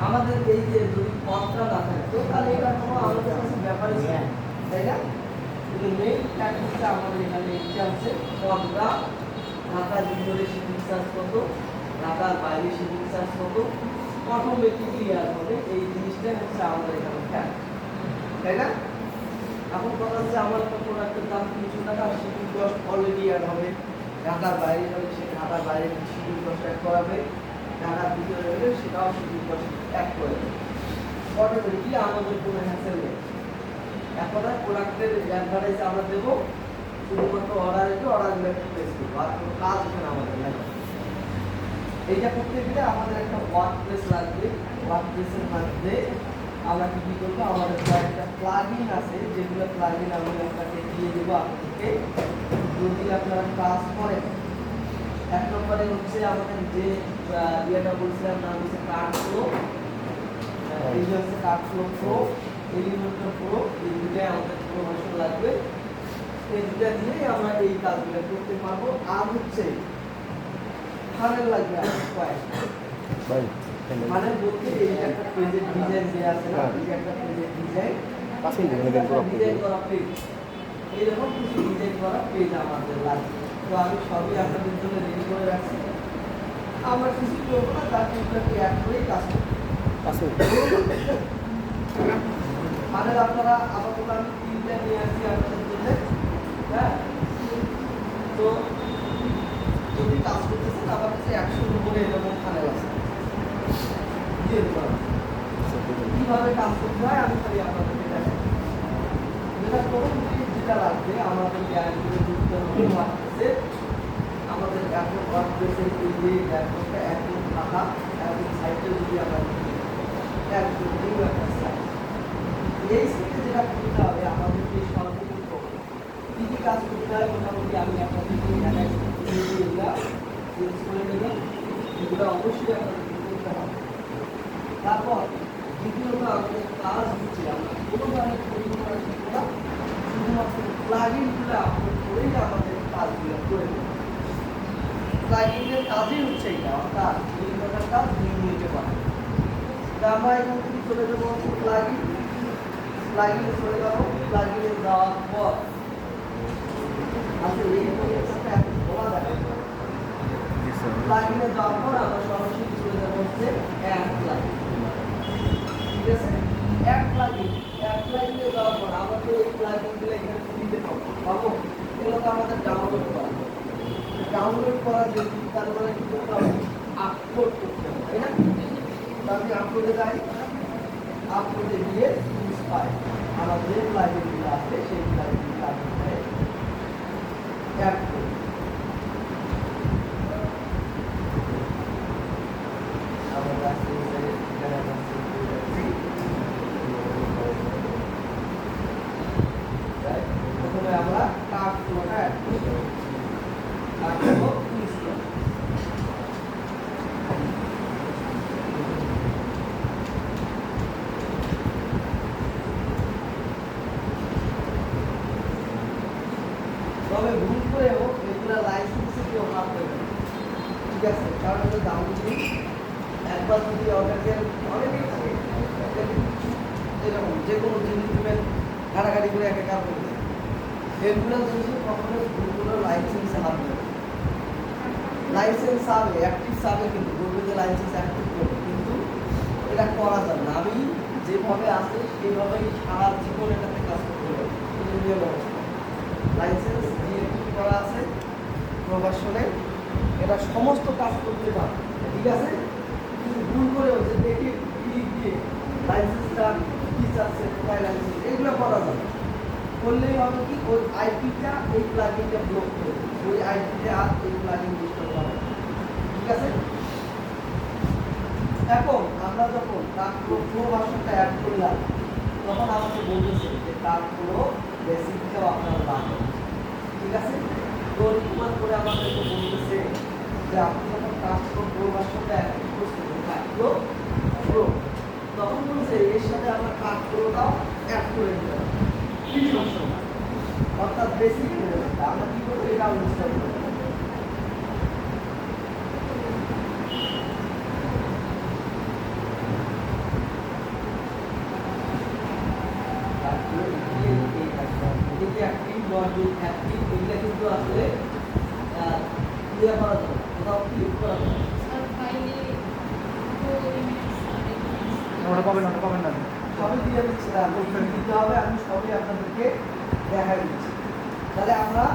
আমাদের এই যে যদি পথটা না থাকতো তাহলে এটা কোনো আমাদের কাছে ব্যাপারই ছিল না, তাই না? কিন্তু মেইন প্র্যাকটিসটা আমাদের এখানে ইচ্ছা আছে পথটা ঢাকার ভিতরে শিপিং চার্জ কত, ঢাকার বাইরে শিপিং চার্জ কত, অটোমেটিকলি আর হবে এই জিনিসটা হচ্ছে আমাদের এখানে ফ্যাক্ট, তাই না? এখন কথা হচ্ছে আমার একটা প্রোডাক্টের দাম 300 টাকা, শিপিং কস্ট অলরেডি অ্যাড হবে। ঢাকার বাইরে হলে সে ঢাকার বাইরে শিপিং কস্ট অ্যাড করাবে, ঢাকার ভিতরে হলে সেটাও শিপিং কস্ট অ্যাড করে দেবে। অটোমেটিকলি আমাদের কোনো হ্যাসেল নেই। এখন আর প্রোডাক্টের অ্যাডভার্টাইজ আমরা দেবো, শুধুমাত্র অর্ডার এসে অর্ডারগুলো একটু প্লেস করবো, আর কোনো কাজ এখানে আমাদের নেই। এইটা করতে গেলে আমাদের একটা ওয়ার্ক প্লেস লাগবে। ওয়ার্ক প্লেসের মধ্যে আমরা কি করবো, আমাদের কয়েকটা প্লাগইন আছে, যেগুলো প্লাগইন আমি আপনাকে দিয়ে দেবো আপনাদেরকে যদি আপনারা কাজ করেন। এক নম্বরে হচ্ছে আমাদের যে ইয়েটা বলছিলাম নাম হচ্ছে কার্ড ফ্লো, এই যে হচ্ছে card flow pro, Elementor pro, এই দুটাই আমাদের প্রমোশন লাগবে। এই দুটা দিয়েই আমরা এই কাজগুলো করতে পারবো। আর হচ্ছে ফানেল লাগবে আমাদের কয়েকটা। মানে বলতে এই যে একটা পেজের ডিজাইন দেওয়া আছে না, এই যে একটা পেজের ডিজাইন ডিজাইন করা পেজ, এইরকম কিছু ডিজাইন করা পেজ আমাদের লাগবে। তো আমি সবই আপনাদের জন্য রেডি করে রাখছি। আমরা কিছু করবো না, তার পেজটাকে অ্যাড করেই কাজ করবো। ফানেল আপনারা আপাতত আমি 3টা নিয়ে আসছি আপনাদের জন্য। হ্যাঁ, তো যদি কাজ করতেছেন আমার কাছে 100-র উপরে এরকম ফানেল আছে, কিভাবে কাজ করতে হয় আমি খালি আপনাদেরকে দেখাই। যেটা করুন, যেটা লাগবে আমাদের গ্যারান্টিতে যুক্ত হচ্ছে আমাদের এখন ওয়ার্কপ্লেসের এই যে ড্যাশবোর্ডটা একদম ফাঁকা, একদম সাইডে যদি আমরা একদম নিউ একটা সাইড, এই সাইডে যেটা করতে হবে আমাদেরকে সর্বপ্রথম কী কী কাজ করতে হয় মোটামুটি আমি আপনাদেরকে দেখাই। এগুলা চেঞ্জ করে নেবেন, এগুলো অবশ্যই আপনাদেরকে করতে হবে। তারপর দ্বিতীয়ত আমাদের কাজ হচ্ছে আমরা কোনোভাবে তৈরি করা শিখবো না, শুধুমাত্র প্লাগইনগুলো আপলোড করেই আমাদের কাজগুলো করে দেবো। প্লাগইনের কাজই হচ্ছে এটা, অর্থাৎ দুই ধরনের কাজ 2 মিনিটে করা। তা আমরা এখান থেকে চলে যাবো হচ্ছে প্লাগইনে চলে যাবো। প্লাগইনে যাওয়ার পর আচ্ছা এই পরিবেশটা এখন বলা যায় প্লাগইনে যাওয়ার পর আমরা সরাসরি চলে যাবো হচ্ছে অ্যাড প্লাগইন। ঠিক আছে, অ্যাড প্লাগইনে যাওয়ার পর আমাদের এই প্লাগইনগুলো এখানে দিতে পাবো। এগুলো তো আমাদের ডাউনলোড করা যদি তারপরে কি করতে হবে, আপলোড করতে হবে, তাই না? আমি আপলোডে যাই, আপলোডে গিয়ে পাই আমার যে প্লাগইনগুলো আছে সেই প্লাগইনগুলো অ্যাড করি। প্রথমে আমরা কার্ড ফ্লোটা অ্যাড করব। Card flow install. তবে ভুল করেও এগুলা লাইসেন্সে কেউ হাত দেবে, ঠিক আছে? কারণ এটা দাম যদি একবার যদি অর্ডার অনেকেই থাকে এরকম যে কোনো জিনিস দেবেন ঘাটাঘাটি করে একটা কাজ করবে, এগুলো জিনিস কখনো ভুলগুলো লাইসেন্সে হাত দেবে। লাইসেন্স চাবে, অ্যাক্টিভ চাবে, কিন্তু বলবে যে লাইসেন্স অ্যাক্টিভ করবে, কিন্তু এটা করা যাবে না। আমি যেভাবে আছে সেইভাবেই সারা জীবন এটাতে কাজ করতে হবে। নিয়ম অবস্থা লাইসেন্স ডিএক্টিভ করা আছে প্রভাষণে, এটা সমস্ত কাজ করতে পারে, ঠিক আছে? কিন্তু ভুল করেও যে দেখে ক্লিক দিয়ে লাইসেন্সটা কি চাচ্ছে, কোথায় লাইসেন্স, এগুলো করা যাবে। করলেই হবে কি, ওই আইপিটা এই প্লাগইনটা ব্লক করে দেবে, ওই আইপিতে আর এই প্লাগইন ইনস্টল হবে, ঠিক আছে? এখন আমরা যখন কার্ডফ্লো ভার্সনটা অ্যাড করলাম তখন আমাকে বলতেছে যে কার্ডফ্লো বেসিকটাও আপনার লাগবে, ঠিক আছে? তো রিকমেন্ড করে আমাদেরকে বলতেছে যে আপনি যখন কার্ডফ্লো ভার্সনটা অ্যাড করছেন কার্ডফ্লো প্রো, তখন বলছে এর সাথে আমরা কার্ডফ্লোটাও অ্যাড করে দিতে হবে, ফ্রি ভার্সন, অর্থাৎ বেসিক লেভেলটা। আমরা কি করবো, এটা ইনস্টল করবো। পাবেন না সবই দিয়ে দিচ্ছি না, বলতে দিতে হবে, আমি সবই আপনাদেরকে দেখা দিচ্ছি। তাহলে আমরা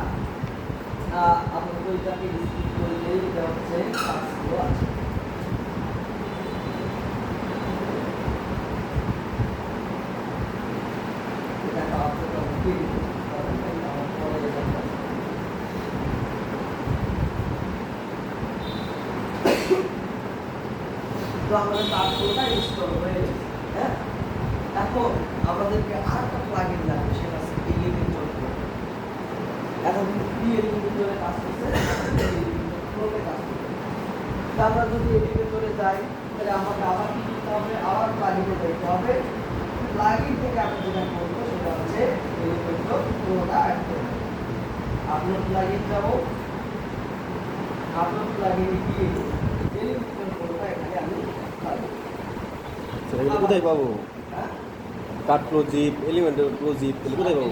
আপনাদের ওইটাকে স্কিপ করলেই এটা হচ্ছে কাজগুলো আছে। তো আমাদের কাজগুলোটা ইনস্টল হয়ে গেছে। হ্যাঁ, এখন আমাদেরকে আরেকটা প্লাগইন লাগবে, সেটা হচ্ছে এলিমেন্টর প্রো। এখন কি এলিমেন্টরে কাজ করছে, প্রোতে কাজ করছে। তা আমরা যদি এলিমেন্টরে যাই, তাহলে আমাকে আবার কি করতে হবে, আবার প্লাগইনে যেতে হবে। প্লাগইন থেকে আমি যেটা করবো সেটা হচ্ছে এলিমেন্টর প্রোটা অ্যাড করব। আপলোড প্লাগইন যাব, আপলোড প্লাগইনে গিয়ে এলিমেন্টর প্রোটা এখানে আমি পাবো। সেটা কোথায় পাবো? হ্যাঁ, cut flow zip, elemental flow zip, এগুলো কোথায় পাবো?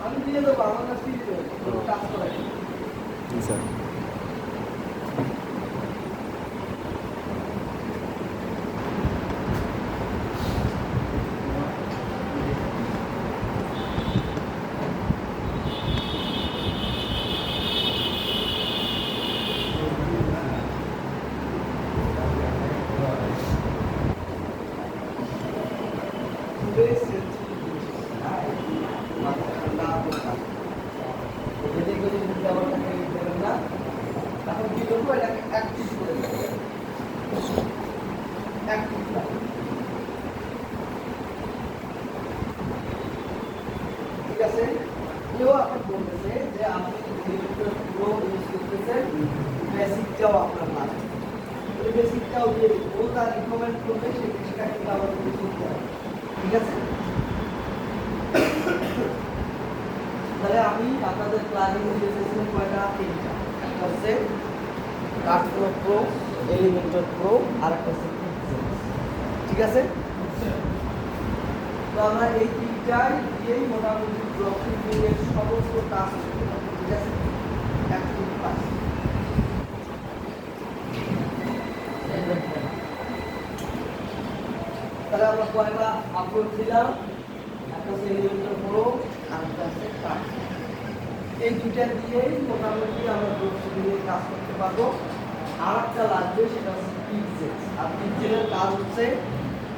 আমি দিয়ে দেবো, আমার কাছে দিয়ে দেবো, কাজ করে। জি স্যার। এখন কি করবো, এটাকে অ্যাক্টিভ করে দেবো। অ্যাক্টিভ ঠিক আছে। কেউ আপনার বলতেছে যে আপনি পুরো ইউজ করতেছেন, বেসিকটাও আপনার লাগবে, ওই বেসিকটাও দিয়ে ও তার রিকমেন্ড করবে, সেই জিনিসটা কিন্তু আমাদের করতে হবে। ঠিক আছে, তাহলে আমি আপনাদের প্ল্যানিং দিয়েছিলাম কয়টা, তিনটা। একটা হচ্ছে কাটফ্লো প্রো, এলিমেন্টর প্রো, আর একটা হচ্ছে পিক্সেলস। ঠিক আছে, তো আমরা এই তিনটাই দিয়েই মোটামুটি ড্রপিং এর সমস্ত কাজ করতে পারবো। ঠিক আছে, অ্যাক্টিভ কাজ। তাহলে আমরা কয়টা আপলোড দিলাম, একটা হচ্ছে এলিমেন্টর প্রো, আর একটা হচ্ছে কাট। এই দুইটা দিয়েই মোটামুটি আমরা ড্রপিং এর কাজ করতে পারবো। আর একটা লাগবে, সেটা হচ্ছে পিক্সেলস। আর পিক্সেলের কাজ হচ্ছে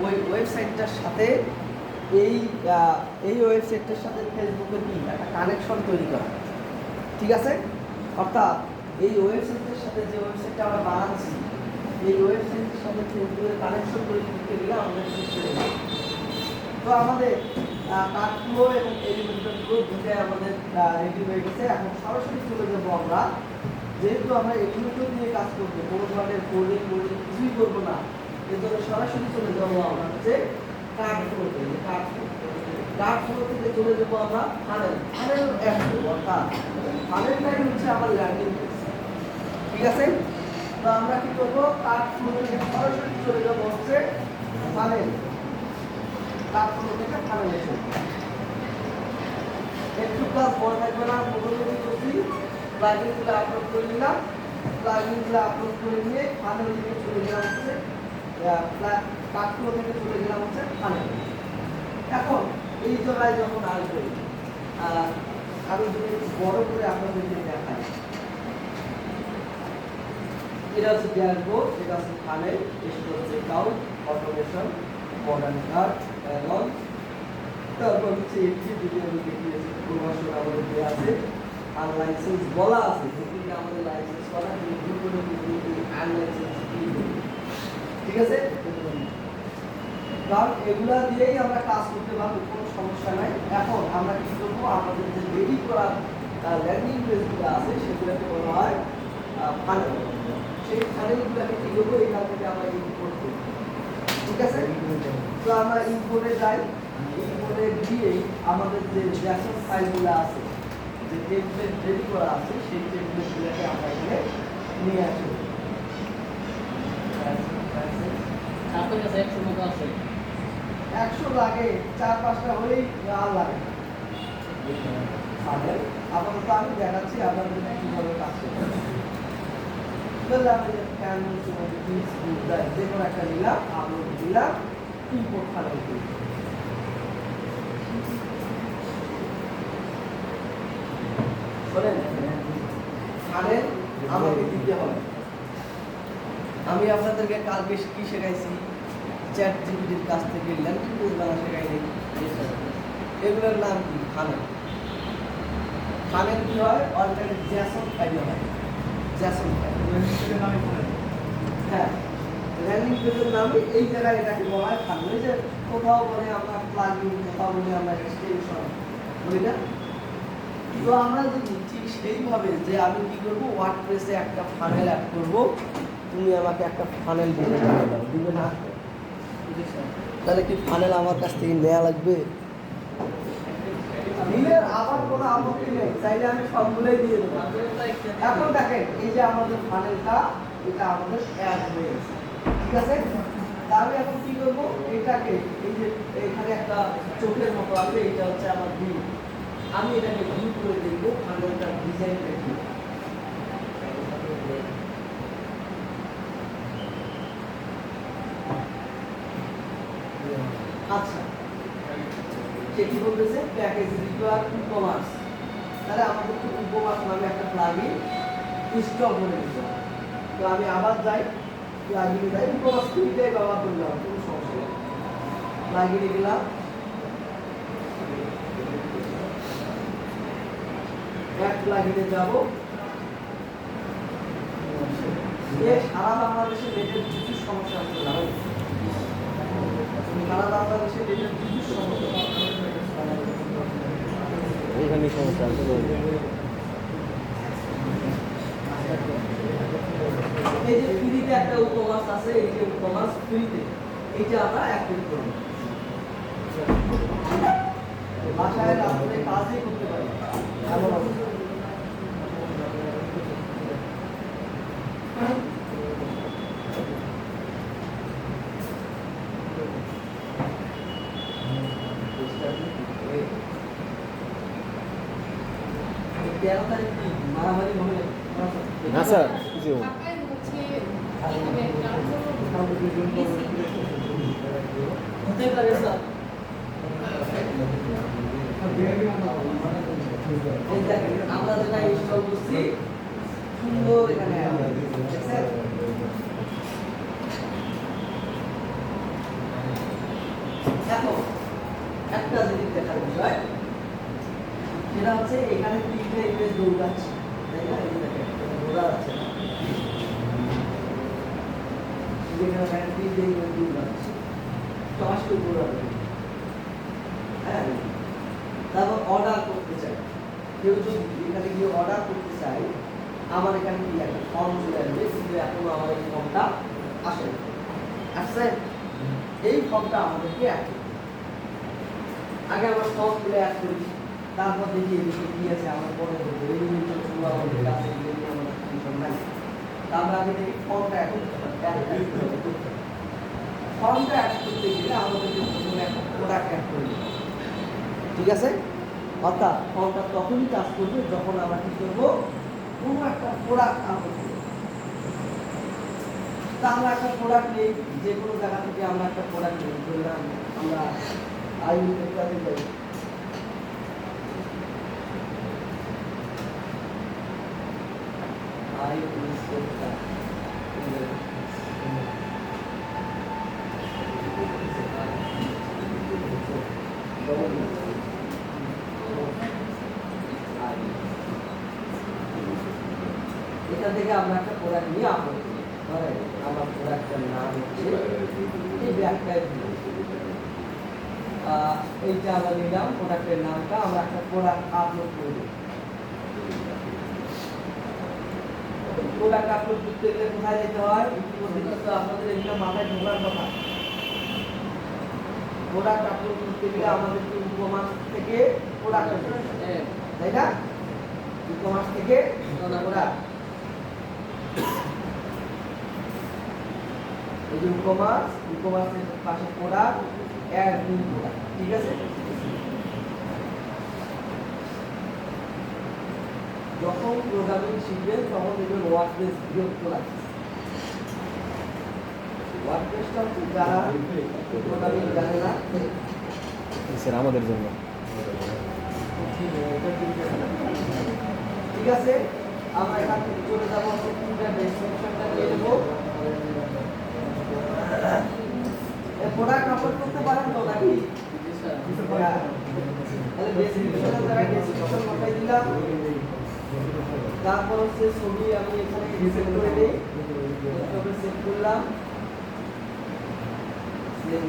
ওই ওয়েবসাইটটার সাথে এই ওয়েবসাইটটার সাথে ফেসবুকের কি একটা কানেকশন তৈরি করা। ঠিক আছে, অর্থাৎ এই ওয়েবসাইটের সাথে যে ওয়েবসাইটটা আমরা বানাচ্ছি, এই ওয়েবসাইটের সাথে ফেসবুকের কানেকশন তৈরি করতে গেলে আমাদের পিক্সেল লাগবে। তো আমাদের কাটফ্লো এবং এলিমেন্টর প্রো দুটাই আমাদের রেডি হয়ে গেছে। এখন সরাসরি চলে যাবো আমরা, যেহেতু আমরা এলিমেন্টর নিয়ে কাজ করবো, কোনো ধরনের কোডিং কিছুই করবো না, এর জন্য সরাসরি চলে যাবো আমরা হচ্ছে কাটফ্লোতে। কাটফ্লো থেকে চলে যাবো আমরা ফানেল অ্যাড করবো, অর্থাৎ ফানেলটাই হচ্ছে আমার ল্যান্ডিং পেজ। ঠিক আছে, তো আমরা কি করবো, কাটফ্লো থেকে সরাসরি চলে যাবো হচ্ছে ফানেল। কাটফ্লো থেকে ফানেলে চলবে, একটু ক্লাস বড় থাকবে না, প্রথমে করছি প্লাগইনগুলো আপলোড করে নিলাম, প্লাগইনগুলো আপলোড করে নিয়ে ফানেল থেকে চলে গেলাম হচ্ছে কাটফ্লো থেকে চলে গেলাম হচ্ছে ফানেল। এখন এই জায়গায় যখন আসবে, আমি যদি একটু বড় করে আপনাদেরকে দেখাই, এটা হচ্ছে ড্যাশবোর্ড, এটা হচ্ছে ফানেল, এটা হচ্ছে কাউন্ট, অটোমেশন, মডার্ন কার্ড, অ্যালন, তারপর হচ্ছে এন্ট্রি যদি আমি দেখিয়েছি, প্রভাষণ আমাদের দেওয়া আছে, আর লাইসেন্স বলা আছে, যদি আমাদের লাইসেন্স করা আনলাইসেন্স। ঠিক আছে, কারণ এগুলা দিয়েই আমরা কাজ করতে পারবো, কোনো সমস্যা নাই। এখন আমরা কি করবো, আমাদের যে রেডি করা ল্যান্ডিং পেজগুলো আছে সেগুলোকে বলা হয় ফানেল। সেই ফানেলগুলোকে কি করবো, এখান থেকে আমরা ইম্পোর্ট করবো। ঠিক আছে, তো আমরা ইম্পোর্টে যাই, ইম্পোর্টে গিয়েই আমাদের যে জ্যাসন ফাইলগুলো আছে, যে টেমপ্লেট রেডি করা আছে, সেই টেমপ্লেটগুলোকে আমরা এখানে নিয়ে আসবো। আপনার কাছে 100 মতো আছে? 100 লাগে, 4-5টা হলেই আর লাগে না। আপাতত আমি দেখাচ্ছি আপনাদের কিভাবে কাজ করতে হবে। তাহলে আমি যে কোনো একটা নিলাম, আপলোড দিলাম, ইম্পোর্ট ফানেল করি। শোনেন, ফানেল আমাকে দিতে হবে। আমি আপনাদেরকে কালকে কি শেখাইছি? চ্যাট জিপিটির কাছ থেকে ল্যান্ডিং পেজ বানা শেখাইনি। এগুলোর নাম কি? ফানেল। ফানেল কি হয়? অলরেডি জ্যাসন ফাইল হয়, জ্যাসন ফাইল। হ্যাঁ, ল্যান্ডিং পেজের নামে এই জায়গায় এটাকে বলা হয় ফানেল। এই যে কোথাও বলে আমরা প্লাগইন, কোথাও বলে আমরা এক্সটেনশন, বুঝলি না? তো আমরা যদি ঠিক সেইভাবে যে আমি কি করব, ওয়ার্ডপ্রেসে একটা ফানেল অ্যাড করব, তুমি আমাকে একটা ফানেল দিয়ে দাও, দিবে না? তাহলে কি ফানেল আমার কাছ থেকে নেওয়া লাগবে? নিলে আবার কোনো আপত্তি নেই, চাইলে আমি সবগুলোই দিয়ে দেবো। এখন দেখেন, এই যে আমাদের ফানেলটা, এটা আমাদের অ্যাড হয়ে গেছে, ঠিক আছে? তাহলে এখন কি করবো, এটাকে এই যে এখানে একটা চোখের মতো আছে, এটা হচ্ছে আমার ভিউ। আমি এটাকে ভিউ করে দেখবো ফানেলটার ডিজাইনটা কি। আচ্ছা, সে কি বলতেছে? Package require e-commerce. তাহলে আমাদের তো ই-কমার্স নামে একটা প্লাগইন ইনস্টল করে দিতে হবে। তো আমি আবার যাই, প্লাগইনে যাই, ই-কমার্স ফ্রিতেই ব্যবহার করলাম, কোনো সমস্যা নেই। প্লাগইনে গেলাম, এক প্লাগইনে যাব। সারা বাংলাদেশে নেটের প্রচুর সমস্যা আছে, জানেন? সারা বাংলাদেশে নেটের প্রচুর সমস্যা। এইখানে সমস্যা আছে। এই যে ফ্রিতে একটা ই-কমার্স আছে, এই যে ই-কমার্স ফ্রিতে, এইটা আমরা অ্যাক্টিভ করব। বাসায় রাত্রে কাজই করতে পারি এমন অবস্থা। তেরো তারিখ কি মারামারি হবে? না স্যার, কিছু হতে পারে স্যার। এই দেখেন, আমরা যেটা ইনস্টল করছি সুন্দর এখানে দেখছেন? এখন একটা জিনিস দেখার বিষয়, সেটা হচ্ছে এখানে তিনটে ইমেজ দৌড়াচ্ছে, তাই না? এই দেখেন, বোঝা যাচ্ছে না? এখানে তিনটে ইমেজ দৌড়াচ্ছে, ফার্স্ট দৌড়াবে। হ্যাঁ, তারপর অর্ডার করতে চাই, কেউ যদি এখানে গিয়ে অর্ডার করতে চাই, আমার এখানে কি একটা ফর্ম চলে আসবে, কিন্তু এখনো আমার এই ফর্মটা আসে না। আসছে? এই ফর্মটা আমাদেরকে অ্যাড করতে হবে। আগে আমার ফর্মগুলো অ্যাড করি, তারপর দেখি এদিকে কি আছে আমার পরে ধরবো। এই জিনিসটা শুরু আমাদের কাছে গিয়ে আমার টেনশন নাই। আমরা আগে দেখি ফর্মটা অ্যাড করতে হবে। ফর্মটা অ্যাড করতে গেলে আমাদেরকে প্রথমে একটা প্রোডাক্ট অ্যাড করে দিতে হবে, ঠিক আছে? অর্থাৎ ফর্মটা তখনই কাজ করবে যখন আমরা কি করবো, কোনো একটা প্রোডাক্ট আপলোড করবো। তা আমরা একটা প্রোডাক্ট নিই, যে কোনো জায়গা থেকে আমরা একটা প্রোডাক্ট নিই, ধরলাম আমরা আইউটাতে যাই, এখান থেকে আমরা একটা প্রোডাক্ট নিয়ে আপলোড করি। ধরেন আমার প্রোডাক্টের নাম হচ্ছে এই ব্যাগটাই, এইটা আমরা নিলাম, প্রোডাক্টের নামটা আমরা একটা প্রোডাক্ট আপলোড করে দিই। প্রোডাক্ট আপলোড করতে গেলে কোথায় যেতে হয়? ইতিমধ্যে তো আপনাদের এগুলো মাথায় ঢোকার কথা। প্রোডাক্ট আপলোড করতে গেলে আমাদেরকে ই-কমার্স থেকে প্রোডাক্ট, তাই না? ই-কমার্স থেকে প্রোডাক্ট, এই যে ই-কমার্সের পাশে প্রোডাক্ট, অ্যাড নিউ প্রোডাক্ট, ঠিক আছে? যখন প্রোগ্রামিং শিখবেন তখন দেখবেন ওয়ার্ডপ্রেস বিরক্ত লাগছে। অ্যাড্রেসটা হচ্ছে যারা টোটালি জানে না স্যার আমাদের জন্য ঠিক আছে আমরা এখান থেকে চলে যাবো পুরো ডেসক্রিপশনটা দিয়ে দেবো প্রোডাক্ট আপলোড করতে পারেন তো নাকি তাহলে ডেসক্রিপশনের জায়গায় ডেসক্রিপশন বসাই দিলাম তারপর হচ্ছে ছবি আমি এখানে সেভ করে দিই তবে সেভ করলাম সেভ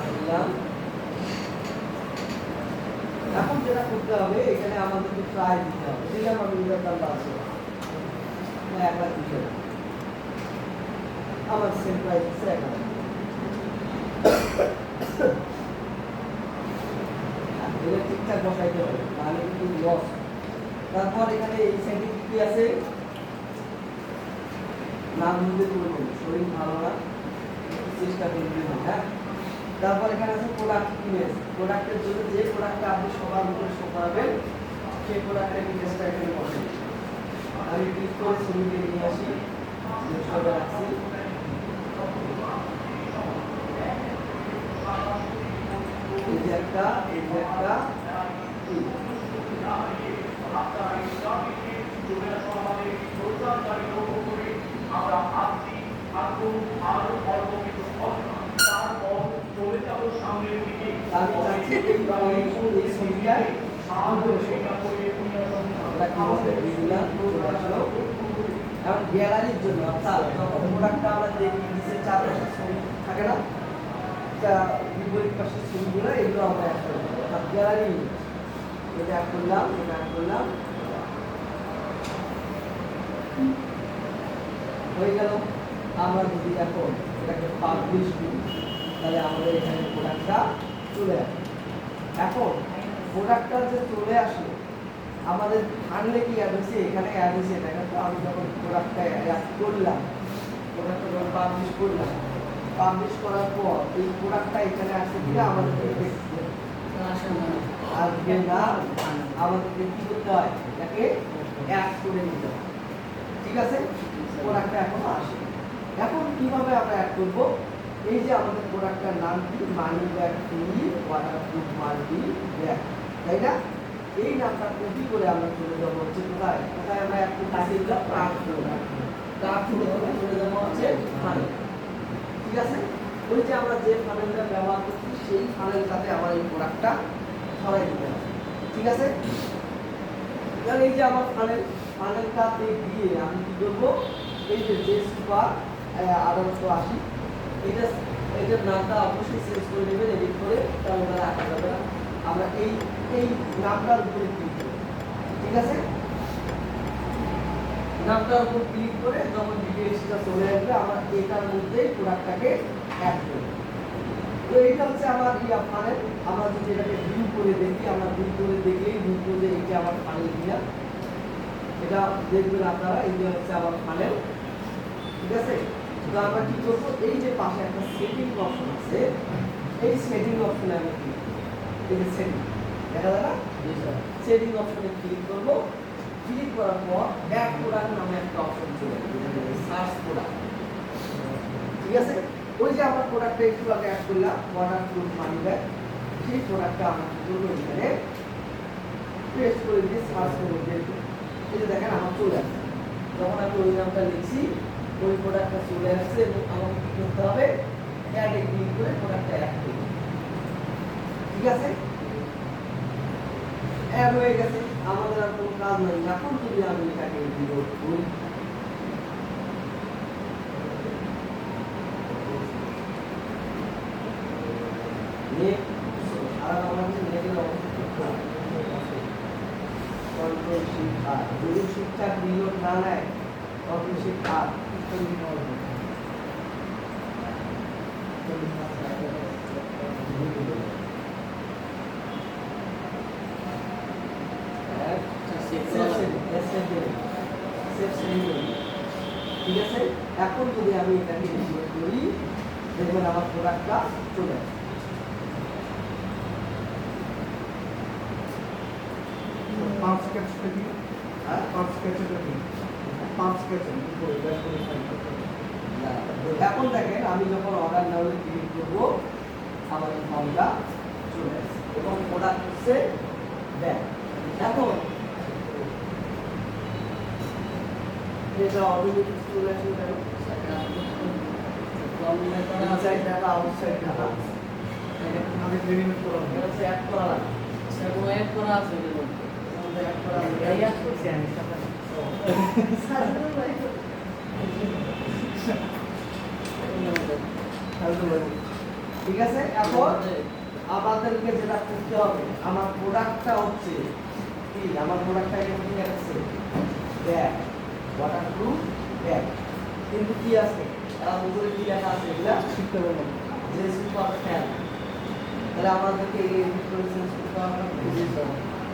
করলাম এখন যেটা করতে হবে এখানে আমাদেরকে প্রাইস দিতে হবে দিলাম আমি ইউজার নাম্বার আছে একবার দিতে আমার সেম প্রাইস আছে একবার এটা ঠিকঠাক বসাইতে হবে তাহলে কিন্তু লস তারপর এখানে এই সাইডে কি আছে নাম দিতে বলবেন শরীর ভালো না চেষ্টা করবেন হ্যাঁ তারপর এখানে আছে প্রোডাক্ট ইমেজ প্রোডাক্টের জন্য যে প্রোডাক্টটা আপনি সবার উপরে শো করাবেন সেই প্রোডাক্টের ইমেজটা এখানে বসাই আমি ক্লিক করে ছবিকে নিয়ে আসি ছবিটা রাখছি এই যে একটা আমরা আসছি আসবো আরো অল্প কিছু তারপর চলে যাবো সামনের দিকে আমি চাচ্ছি এই ছবিটা এখন গ্যালারির জন্য অর্থাৎ যখন প্রোডাক্টটা আমরা দেখি নিচে চারপাশে ছবি থাকে না বিপরীত পাশের ছবিগুলো এগুলো আমরা অ্যাড করবো অর্থাৎ গ্যালারি এটা অ্যাড করলাম হয়ে গেল আমরা যদি এখন এটাকে পাবলিশ করি তাহলে আমাদের এখানে প্রোডাক্টটা চলে আসে এখন প্রোডাক্টটা যে চলে আসলো আমাদের ফান্ডে কি অ্যাড হয়েছে এখানে অ্যাড হয়েছে দেখেন তো আমি যখন প্রোডাক্টটা অ্যাড করলাম প্রোডাক্টটা যখন পাবলিশ করার পর এই প্রোডাক্টটা এখানে আসছে কিনা আমাদেরকে দেখতে আসবে না আমাদেরকে কি করতে হয় এটাকে অ্যাড করে নিতে হয় ঠিক আছে প্রোডাক্টটা এখনো আসে এখন কিভাবে আমরা অ্যাড করব এই যে আমাদের প্রোডাক্টটার নাম কি money bag free waterproof multi bag তাই না এই নামটা কপি করে আমরা চলে যাবো হচ্ছে কোথায় আমরা অ্যাড করতেছি এটা কার্ড চলে যাবো হচ্ছে ফানেল ঠিক আছে ওই যে আমরা যে ফানেলটা ব্যবহার করছি সেই ফানেলটাতে আমার এই প্রোডাক্টটা ছড়াই দিতে হবে ঠিক আছে এবার এই যে আমার ফানেলটাতে গিয়ে আমি কি করবো এই যে সুপার 1880 এটার নামটা অবশ্যই চেঞ্জ করে নেবেন এডিট করে তাহলে রাখা যাবে না আমরা এই নামটার উপরে ক্লিক করব ঠিক আছে নামটার উপর ক্লিক করে যখন ডিটেইলসটা চলে আসবে আমরা এটার মধ্যে প্রোডাক্টটাকে অ্যাড করব তো এটা হচ্ছে আমার ফানেল আমরা যদি এটাকে ভিউ করে দেখি আমরা ভিউ করে দেখলেই বুঝবো যে এটা আমার ফানেল কিনা এটা দেখবেন আপনারা এই যে হচ্ছে আমার ফানেল ঠিক আছে তো আমরা কি করবো এই যে পাশে একটা সেটিং অপশন আছে এই সেটিং অপশনে আমি ক্লিক এই যে সেটিং দেখা যায় না সেটিং অপশনে ক্লিক করব ক্লিক করার পর অ্যাড প্রোডাক্ট নামে একটা অপশন চলে আসবে সার্চ প্রোডাক্ট ঠিক আছে ওই যে আমরা প্রোডাক্টটা একটু আগে অ্যাড করলাম ওয়াটারপ্রুফ মানি ব্যাগ সেই প্রোডাক্টটা আমরা কি করবো এখানে পেস্ট করে দিয়ে সার্চ করে দিয়ে এই যে দেখেন আমার চলে আসছে যখন আমি ওই নামটা লিখছি ওই প্রোডাক্টটা চলে আসছে এবং আমাকে কি করতে হবে অ্যাডে ক্লিক করে প্রোডাক্টটা অ্যাড করব ঠিক আছে অ্যাড হয়ে গেছে আমাদের আর কোনো কাজ নাই এখন যদি আমি এটাকে ডিলিট করি আর আমাদের নেটের অবস্থা কন্ট্রোল শিফট আর যদি ঠিকঠাক ডিলিট না নেয় কন্ট্রোল শিফট আর ঠিক আছে এখন যদি আমি এটাকে ডিলিট করি দেখবেন আমার প্রোডাক্টটা চলে আসে পাঁচ স্কেচ থেকে পাঁচ স্কেচের পাঁচ স্কেচ এখন দেখেন আমি যখন অর্ডার নাও ক্লিক করবো আমার এই ফর্মটা চলে আসছে এবং প্রোডাক্ট হচ্ছে ব্যাগ। এখন এটা অটোমেটিক চলে আসবে কেন? ইনসাইড ঢাকা আউটসাইড ঢাকা আমি রেডিমেড করা এটা হচ্ছে অ্যাড করা লাগে। সেগুলো অ্যাড করা আছে এর মধ্যে আমাদের অ্যাড করা লাগে। এই অ্যাড করছি আমি সাথে ঠিক আছে, এখন আমাদেরকে যেটা করতে হবে, আমার প্রোডাক্টটা হচ্ছে কি, আমার প্রোডাক্টটা এখানে কি আছে ব্যাগ, ওয়াটারপ্রুফ ব্যাগ, কিন্তু কি আছে তার উপরে কি লেখা আছে এগুলা শিখতে পারবো যে সুপার ফ্যান। তাহলে আমাদেরকে এই ইনফরমেশন করতে হবে না,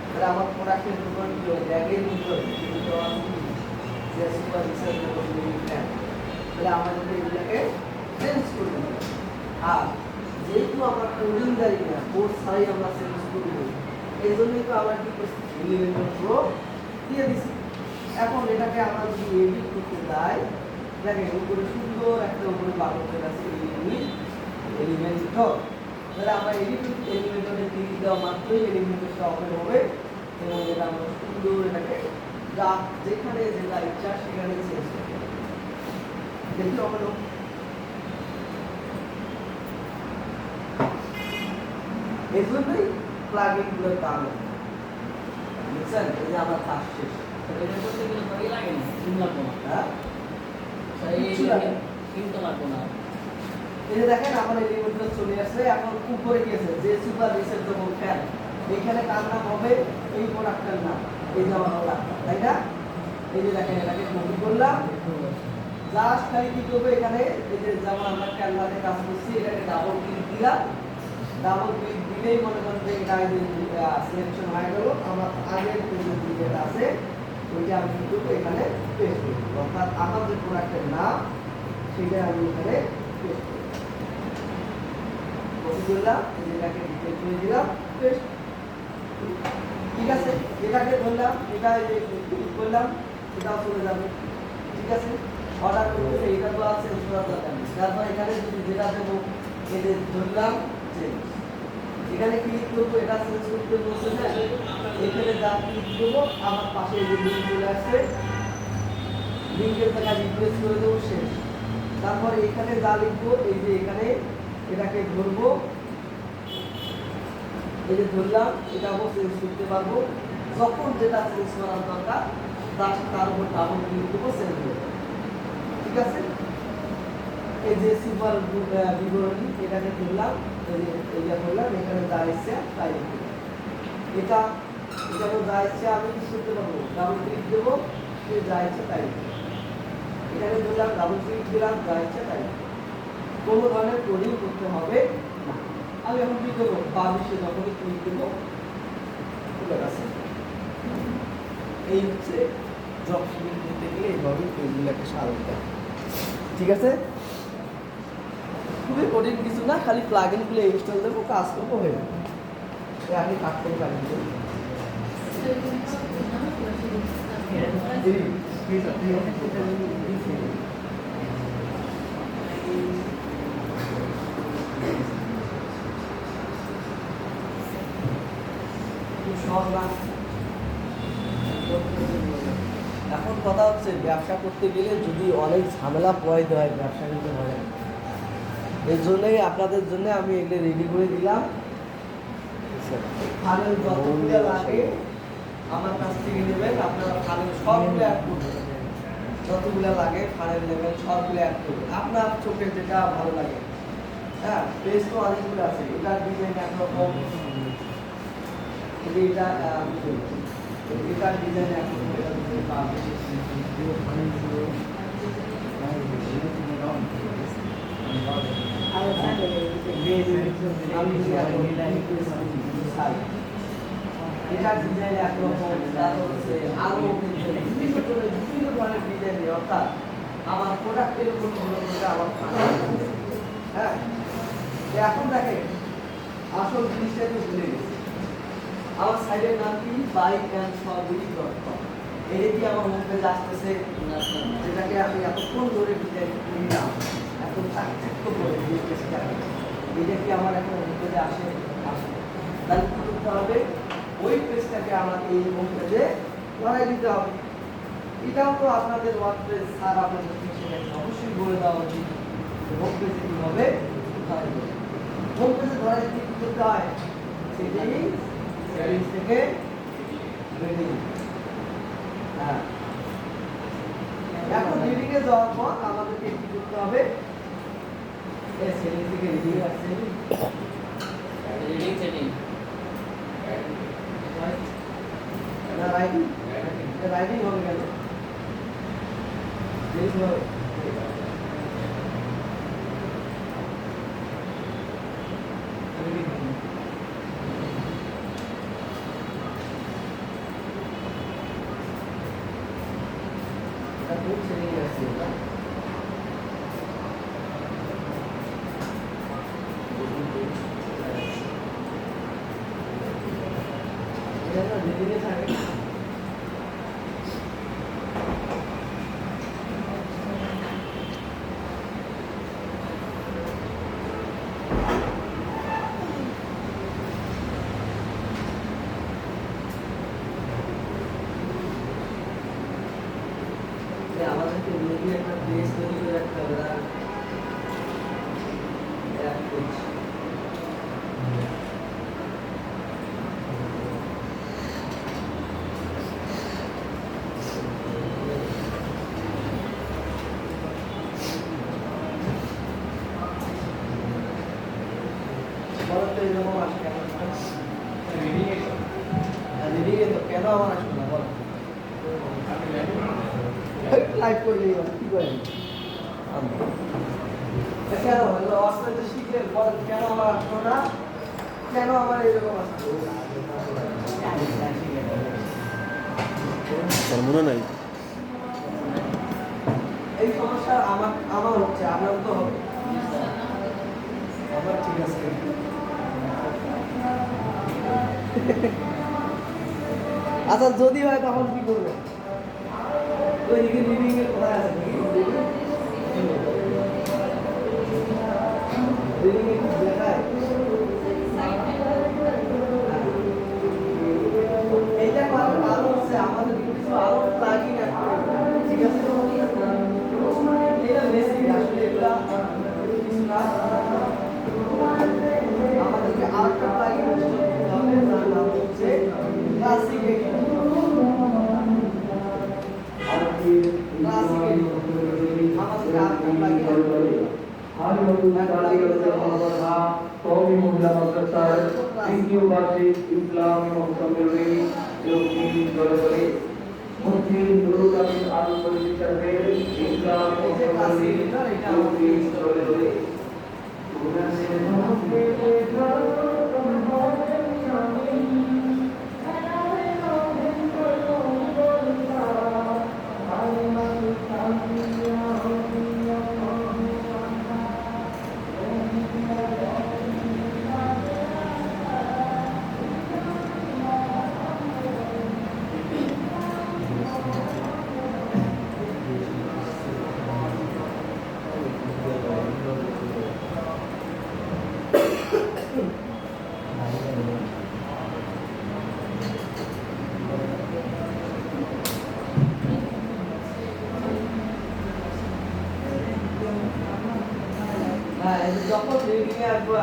তাহলে আমার প্রোডাক্টের উপর ব্যাগের উপরে কিন্তু আছে কি যে সুপার ফ্যান, তাহলে আমাদেরকে এগুলাকে চেঞ্জ করতে হবে। আর যেহেতু আমরা কোডিং জানি না, কোড ছাড়াই আমরা চেঞ্জ করব, এই জন্যই তো আমরা কি করছি এলিমেন্টর প্রো দিয়ে দিছি। এখন এটাকে আমরা যদি এডিট করতে যাই, দেখেন উপরে সুন্দর একটা উপরে বাটন চলে আছে এলিমেন্টর। তাহলে আমরা এডিট এলিমেন্টরে ক্লিক দেওয়া মাত্রই এলিমেন্টরটা ওপেন হবে এবং এটা আমরা সুন্দর এটাকে যা যেখানে যেটা ইচ্ছা সেখানে চেঞ্জ করতে হবে। দেখি ওপেন হোক। এই জন্যই প্লাগইনগুলোর দাম বুঝছেন, এই যে আমার কাজ শেষ। এটা করতে গেলে তো এই লাগে না কিন লাগবো না হ্যাঁ, এই কিচ্ছু লাগে না। কিনতে লাগবো না এই যে দেখেন আমার এলিমেন্টটা চলে আসছে। এখন উপরে কি আছে যে সুপার রিসেট যখন ফ্যান, এখানে কার নাম হবে এই প্রোডাক্টের নাম, এই যে আমার প্রোডাক্ট, তাই না? এই যে দেখেন এটাকে কপি করলাম, জাস্ট খালি কি করবো এখানে এই যে যেমন আমরা ক্যানভাসে কাজ করছি এটাকে ডাবল ক্লিক দিলাম, ডাবল ক্লিক দিলেই মনে করেন যে এটা সিলেকশন হয়ে গেল। আমার আগের যে যেটা আছে ওইটা আমি কিন্তু এখানে পেস্ট করব, অর্থাৎ আমার যে প্রোডাক্টের নাম সেটা আমি এখানে পেস্ট করব। কপি করলাম, এটাকে ডিটেল করে দিলাম, পেস্ট। ঠিক আছে, এটাকে ধরলাম, এটা ক্লিক করলাম, এটাও চলে যাবে। ঠিক আছে, অর্ডার করতে এটা তো আছে করা দরকার নেই। তারপর এখানে যদি যেটা দেবো এই যে ধরলাম চেঞ্জ, এখানে ক্লিক করবো, এটা চেঞ্জ করতে বলছে না, এখানে যা ক্লিক করবো আমার পাশে যে লিঙ্ক চলে আসছে, লিঙ্কের জায়গা রিপ্লেস করে দেবো, শেষ। তারপর এখানে যা লিখবো এই যে এখানে এটাকে ধরবো, এই যে ধরলাম, এটাও চেঞ্জ করতে পারবো। যখন যেটা চেঞ্জ করার দরকার তার উপর ডাবল ক্লিক করবো, চেঞ্জ করবো। ঠিক আছে, এই যে সুপার বিবরণী এটাকে ধরলাম, এই যে এইটা ধরলাম, এখানে যা ইচ্ছে তাই লিখবো। এটা এটাকে যা ইচ্ছে আমি কি করতে পারবো, ডাবল ক্লিক দেবো, যা ইচ্ছে তাই লিখবো। এখানে ধরলাম, ডাবল ক্লিক দিলাম, যা ইচ্ছে তাই লিখবো। কোনো ধরনের কোডিং করতে হবে না। আমি এখন কি করবো, পাবলিশে যখনই ক্লিক দেবো খুলে গেছে। এই হচ্ছে ড্রপ শিপিং করতে গেলে এইভাবে পেজগুলোকে সাজাতে হবে। ঠিক আছে, খুবই কঠিন কিছু না, খালি প্লাগইন খুলে ইনস্টল দেবো, কাজ করবো, হয়ে যাবে। আপনি কাজ করে পারেন। এখন কথা হচ্ছে ব্যবসা করতে গেলে যদি অনেক ঝামেলা পোহাইতে হয়, ব্যবসা কিন্তু হয় না। এই জন্যই আপনাদের জন্য আমি এগুলো রেডি করে দিলাম। ফানেল যতগুলো লাগে আমার কাছ থেকে নেবেন, আপনারা ফানেল সবগুলো অ্যাড করবেন, যতগুলো লাগে ফানেল নেবেন, সবগুলো অ্যাড করবেন আপনার চোখে যেটা ভালো লাগে। হ্যাঁ, পেজ তো অনেকগুলো আছে, এটার ডিজাইন একরকম, এটার ডিজাইন একরকম, এটা ডিজাইন পাবে। এটার ডিজাইন একরকম, তারপর হচ্ছে আরো বিভিন্ন ধরনের ডিজাইন, অর্থাৎ আমার প্রোডাক্টের উপর নির্ভর করে আমার হ্যাঁ। এখন দেখেন আসল জিনিসটা একটু ভুলে গেছি, আমার সাইডের নাম কি bikeandsolving.com। এটা কি আমার হোম পেজ আসতেছে, যেটাকে আমি এতক্ষণ ধরে ডিজাইন নিলাম, এত চাকচিক্য করে যে পেজটা, এটা কি আমার এখন হোম পেজে আসে? তাহলে কি করতে হবে? ওই পেজটাকে আমাকে এই হোম পেজে ধরাই দিতে হবে। এটাও তো আপনাদের ওয়ার্ডপ্রেস স্যার আপনাদের শিখেছেন, অবশ্যই বলে দেওয়া উচিত হোম পেজে কীভাবে ধরাই দেবে। হোম পেজে ধরাই দিতে কী করতে হয়? সেটিংস থেকে রিডিং। হ্যাঁ, এখন রিডিংয়ে যাওয়ার পর আমাদেরকে কি করতে হবে? এই সেটিংস থেকে রিডিং আসছে, সেটিং না রাইটিং, রাইটিং হবে কেন? রিডিং হবে। এটা কোন সেটিং আসছে এটা? এটা না রিডিংয়ে থাকে। আমাদেরকে নিজে একটা পেজ তৈরি করে রাখতে হবে না? এক পেজ। বলো তো এরকম আসে কেন? রিডিংয়ে তো কেন আমার আসবে না বলো? লাইভ করলেই হবে, কি করেন? কেন অস্ট্রেলিয়া শিখলে বলেন কেন আমার আসলো না? কেন আমার এরকম আসলো? তার মনে নাই। এই সমস্যা আমার হচ্ছে, আপনার তো হবে। আমার ঠিক আছে। আচ্ছা যদি হয় তখন কি করবে? ওই দিকে রিডিং এর কোথায় আছে? রিডিং এ কি দেখায়? এইটা করার কারণ হচ্ছে আমাদের কিছু আরো প্লাগইন আছে, ঠিক আছে? এটা বেসিক, আসলে এগুলা কিছু না। আমাদেরকে আরেকটা প্লাগইন ইনস্টল করতে হবে, যার নাম হচ্ছে ক্লাসিক এডিটর। ক্লাসিক এডিটর আমাদের আরেকটা প্লাগইন কওমি মহিলা মাদ্রাসার তৃতীয় বার্ষিক ইসলামী মহাসম্মেলনে যোগী দলবলে মুফতি নুরুল আমিন আল ফরিদি সাহেবের ইসলামী মহাসম্মেলনে যোগী দলবলে হ্যাঁ, যখন রিডিং এ আসবো,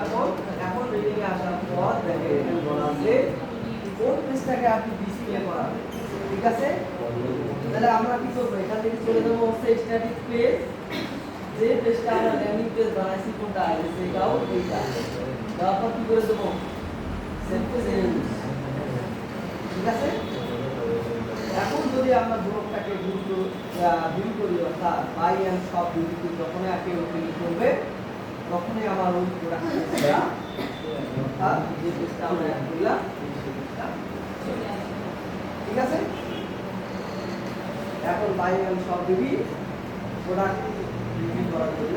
এখন রিডিং এ আসার পর দেখেন এখানে বলা আছে কোন পেজটাকে আপনি ডিসপ্লে করাবেন, ঠিক আছে? তাহলে আমরা কি করবো? এখান থেকে চলে যাবো হচ্ছে স্ট্যাটিক পেজ, যে পেজটা আমরা ল্যান্ডিং পেজ বানাইছি কোনটা সেটাও এইটা, তারপর কি করে দেবো? সেভ পেজ, ঠিক আছে? এখন যদি আমরা ব্লকটাকে বিল করি, অর্থাৎ বাই এন্ড সব বিল করি, যখনই কেউ ক্লিক করবে তখনই আমার ওই প্রোডাক্টটা, অর্থাৎ যে পেজটা আমরা অ্যাড করলাম, ঠিক আছে? এখন বাই এন্ড সব দিবি প্রোডাক্ট বিক্রি করার জন্য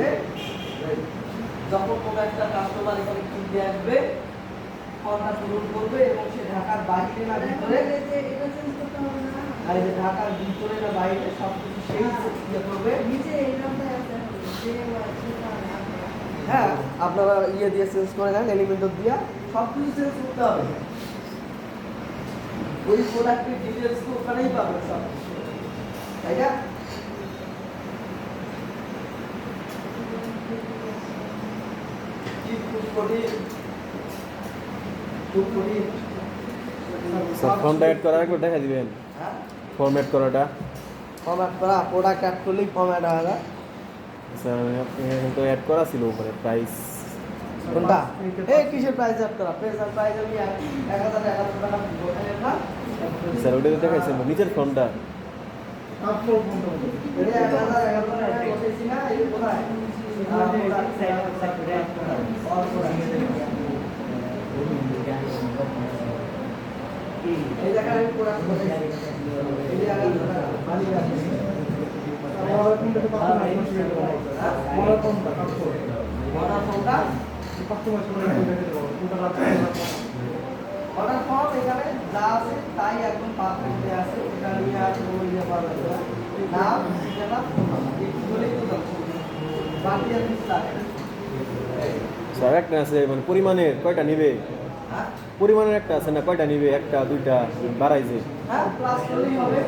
যখন কোনো একটা কাস্টমার এখানে কিনতে আসবে, ফর্মটা পূরণ করবে এবং সে ঢাকার বাইরে না ভিতরে, আর এই যে ঢাকার ভিতরে না বাইরে সব কিছু সেই ইয়ে করবে। হ্যাঁ আপনারা ইয়ে দিয়ে চেঞ্জ করে নেন, এলিমেন্টর দিয়ে সব কিছু চেঞ্জ করতে হবে। ওই প্রোডাক্টের ডিটেলস তো ওখানেই পাবেন সব, তাই না? ফর্মটা অ্যাড করার একবার দেখা দিবেন, হ্যাঁ ফরম্যাট করাটা। ফরম্যাট করা, প্রোডাক্ট অ্যাড করলেই ফরম্যাট হয় না। স্যার আমি তো অ্যাড করা ছিল উপরে প্রাইস। কোনটা? এই কিসের প্রাইস অ্যাড করা? প্রাইস আমি 1011 টাকা দোকানে না। স্যার ওটা তো দেখাইছেন নিচের ফর্মটা। এটা 1011 টাকা বসেছি না, এই কোথায়? এই জায়গায় আমি প্রোডাক্ট বসেছি। এই জায়গায় মালিক আছে। অর্ডার ফর্মটা অর্ডার ফর্ম এখানে যা আছে তাই একদম পারফেক্ট আছে। এটা নিয়ে আর কোনো ইয়ে পাবেন না। নাম, ঠিকানা, ফোন নাম্বার একটু বলেই তো যাচ্ছে, বাকি আর কিছু লাগে না। স্যার একটা আছে মানে পরিমাণের কয়টা নিবে, হ্যাঁ পরিমাণের একটা আছে না, কয়টা নিবে, একটা দুইটা বাড়াইছে। হ্যাঁ প্লাস করলেই হবে।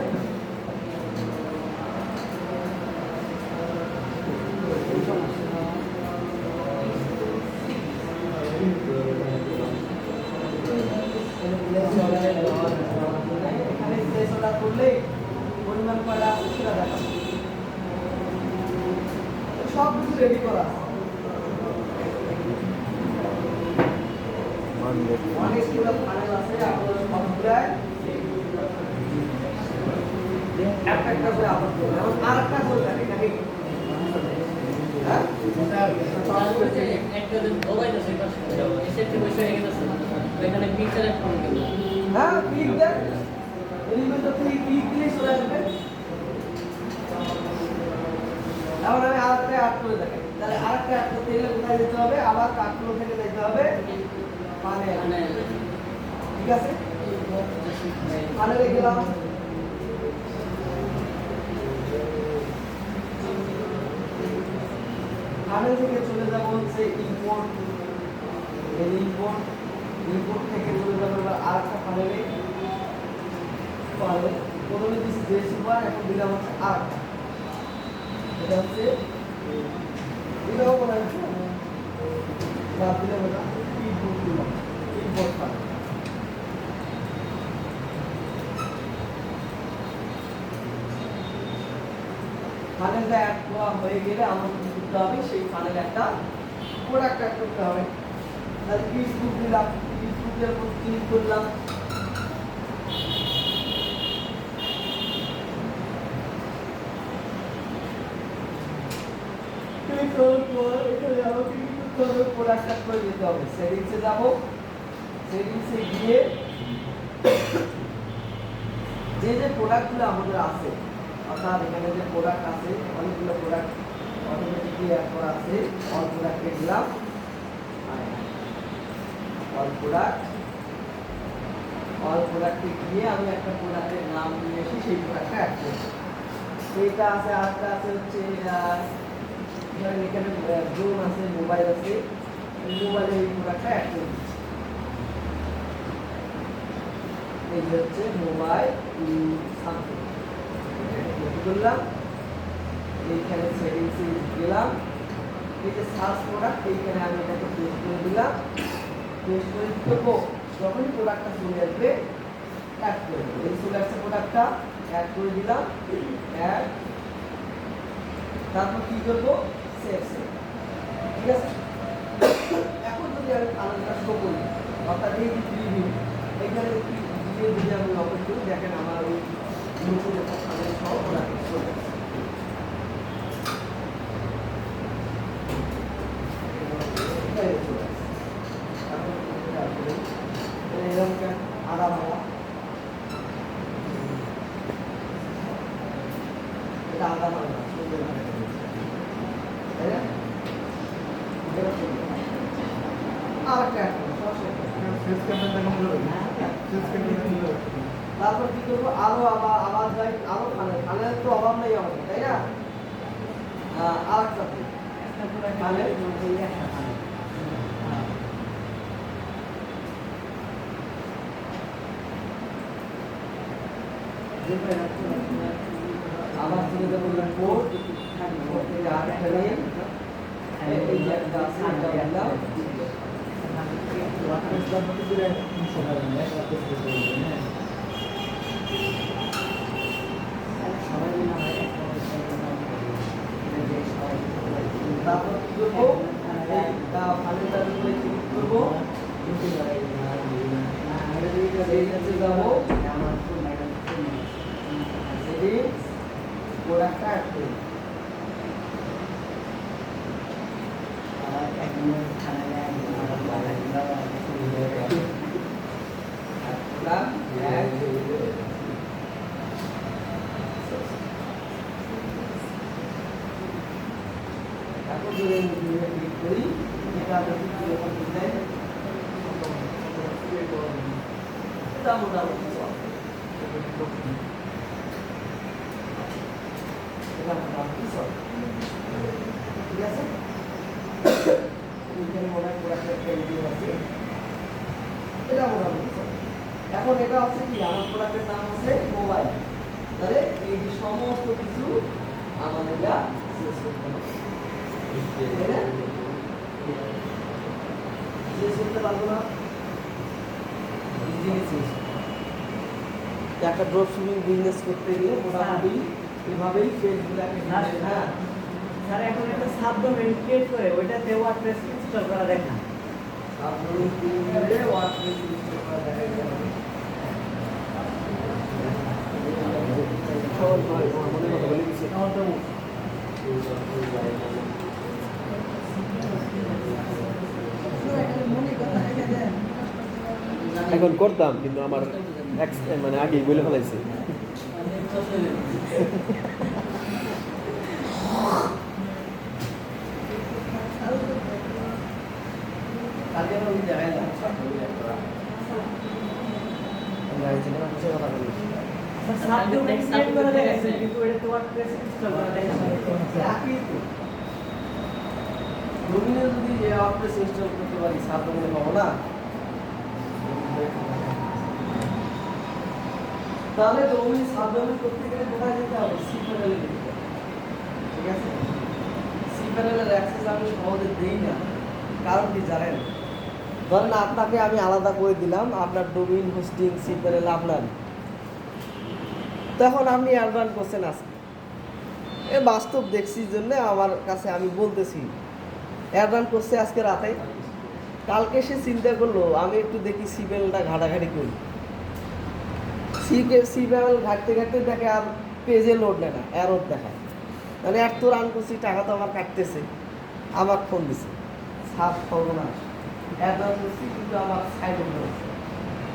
এখানে প্লেস অর্ডার করলেই পরিমাণ কয়টা আছে সেটা দেখাবো। সব কিছু রেডি করা আছে। অনেকগুলো ফানেল আছে, আপনারা সবগুলাই একটা একটা করে আপলোড করবেন। এবং আরেকটা করে থাকে নাকি? হ্যাঁ হ্যাঁ ক্লিক দেন, এলিমেন্টর থেকে ক্লিক দিলেই চলে আসবে। এখন আমি আরেকটা অ্যাড করে দেখাই। তাহলে আরেকটা অ্যাড করতে গেলে কোথায় যেতে হবে? আবার কার্টুন থেকে যেতে হবে ফানেল। ঠিক আছে, ফানেলে গেলাম। ফানেল থেকে চলে যাব হচ্ছে ইম্পোর্ট। এই ইম্পোর্ট থেকে চলে যাবো এবার আরেকটা ফানেলে। প্রথমে দিচ্ছি যে সুপার, এখন দিলাম হচ্ছে আরেকটা। এটা হচ্ছে এটাও কোনো বাদ দিলাম, এটা ইম্পোর্ট ফানেল। ফানেলটা অ্যাড করা হয়ে গেলে আমাদের কি করতে হবে? সেই ফানেল একটা প্রোডাক্ট অ্যাড করতে হবে। তাহলে ফেসবুক দিলাম, ফেসবুকের উপর ক্লিক করলাম। ক্লিক করার পর এখানে আমাকে কি করতে হবে? প্রোডাক্ট অ্যাড করে দিতে হবে। সেটিংসে যাব, সেটিংসে গিয়ে যে যে প্রোডাক্টগুলো আমাদের আছে, অর্থাৎ এখানে যে প্রোডাক্ট আছে অনেকগুলো প্রোডাক্ট অটোমেটিকলি অ্যাড করা আছে, অল প্রোডাক্টে দিলাম। অল প্রোডাক্টে গিয়ে আমি একটা প্রোডাক্টের নাম নিয়ে এসে সেই প্রোডাক্টটা অ্যাড করব। সেইটা আছে, আরেকটা আছে হচ্ছে এখানে ড্রোন আছে, মোবাইল আছে, মোবাইলে এই প্রোডাক্টটা অ্যাড করে দিচ্ছি। এই যে হচ্ছে মোবাইল সামথিং করলাম। এইখানে সেটিংসে গেলাম, এই যে সার্চ প্রোডাক্ট, এইখানে আমি এটাকে পেস্ট করে দিলাম। পেস্ট করে কি করবো? যখনই প্রোডাক্টটা চলে আসবে অ্যাড করে দেবো। এই চলে আসছে প্রোডাক্টটা, অ্যাড করে দিলাম, অ্যাড। তারপর কি করবো? সেভ। ঠিক আছে, এখন যদি আমি ফানেলটা শো করি, অর্থাৎ এই প্রিভিউ, এখানে দিয়ে যদি আমি ওপেন করি, দেখেন আমার ওই নতুন একটা ফানেল সহ প্রোডাক্ট চলে আসছে। আদা ভাঙা, এটা আদা ভাঙা সুন্দর ভাবে, তাই না? আরেকটা তারপর কি করবো? আরো আবার যাই, আরো ফানেল তো অভাব নেই আমাদের, তাই না? আরেকটা তাহলে আবার চলে যাবো কোড থেকে আরেকটা নিয়ে এই যে একটা আছে এটা দিলাম তারপর কি করবো এইটা ফাইলটার উপরে ক্লিক করবো সেটিংসে যাবো সেটিংস প্রোডাক্টটা অ্যাড করবো এখন যদি ক্লিক করি এটা যদি যখন দেয় এটা মোটামুটি চলে এটা মোটামুটি চলে ঠিক আছে এখানে মনে হয় প্রোডাক্টের পেন্টিং আছে এটা মোটামুটি চলে এখন এটা হচ্ছে কি আমার প্রোডাক্টের নাম হচ্ছে মোবাইল তাহলে এই যে সমস্ত কিছু আমাদের শেষ করতে হবে একটা ড্রপ শিপিং বিজনেস করতে গেলে মোটামুটি এভাবেই পেজগুলোকে হ্যাঁ স্যার এখন একটা সাবডোমেইন ক্রিয়েট করে ওইটাতে ওয়ার্ডপ্রেস ইনস্টল করা দেখা সাবডোমেইন ক্রিয়েট করে ওয়ার্ডপ্রেস ইনস্টল করা দেখা যাবে এখন করতাম কিন্তু আমার মানে আগেই বলে ফেলাইছে কালকে আমি জায়গায় যাচ্ছি সাবডোমেইন ক্রিয়েট করা দেখাচ্ছে কিন্তু ওইটাতে ওয়ার্ডপ্রেস ইনস্টল করা দেখাচ্ছে ডোমিনে যদি ওয়ার্ডপ্রেস ইনস্টল করতে পারি সাবডোমেনে পাবো না তাহলে ডোমিন সাবডোমেন করতে গেলে কোথায় যেতে হবে সি প্যানেলে যেতে হবে ঠিক আছে সি প্যানেলের অ্যাক্সেস আমি সহজে দেই না কারণ কি জানেন ধরেন আপনাকে আমি আলাদা করে দিলাম আপনার ডোমিন হোস্টিং সি প্যানেল আপনার তখন আপনি অ্যাডভান করছেন আজকে এ বাস্তব দেখছি জন্য আমার কাছে আমি বলতেছি অ্যাডভান করছে আজকে রাতে কালকে সে চিন্তা করলো আমি একটু দেখি সি প্যানেলটা ঘাটাঘাটি করি সি প্যানেল ঘাটতে ঘাটতে দেখে আর পেজে লোড নেয় না এরর দেখায় মানে এত রান করছি টাকা তো আমার কাটতেছে আমার ফোন দিছে সাফ করবো না অ্যাডভান্স করছি কিন্তু আমার সাইডে রয়েছে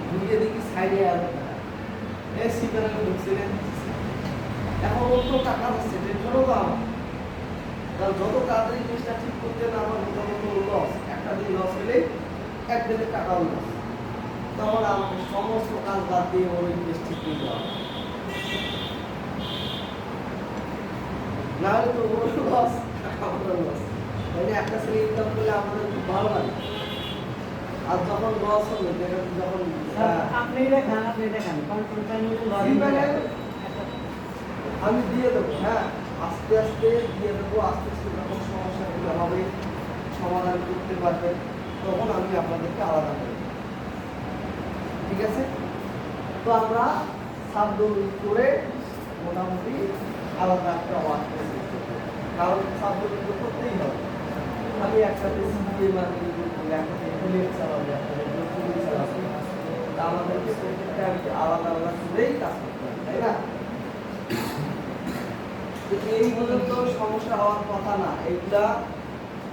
ঘুরিয়ে দেখি সাইডে এরর দেখায় এই সি প্যানেলে ঢুকছে এখন অন্য টাকা হচ্ছে টেনশনও তো আমার কারণ যত তাড়াতাড়ি জিনিসটা ঠিক করতে না আমার তত লস একটা দিন লস হলে একদিনের টাকাও লস তখন আমাকে সমস্ত কাজ বাদ দিয়ে ওই জিনিস ঠিক করে দেওয়া না হলে তো ওর লস আমাদের লস মানে একটা ছেলে ইনকাম করলে আমাদের খুব ভালো লাগে আর যখন লস হবে যখন আপনি দেখান কন্ট্রোল প্যানেল আমি দিয়ে দেবো হ্যাঁ আস্তে আস্তে দিয়ে দেবো আস্তে আস্তে যখন সমস্যাগুলো হবে সমাধান করতে পারবেন তখন আমি আপনাদেরকে আলাদা করব ঠিক আছে তো আমরা সাবডোমিন করে মোটামুটি আলাদা একটা ওয়ার্ক কারণ সাবডোমিন তো করতেই হবে আমি একসাথে সিপিএ মার্কেটিং করবো একসাথে এফিলিয়েট চালাবো একসাথে ব্লগিং চালাবো তা আমাদেরকে প্রত্যেকটা আলাদা আলাদা করেই কাজ করতে হবে তাই না এইগুলো তো সমস্যা হওয়ার কথা না এইগুলা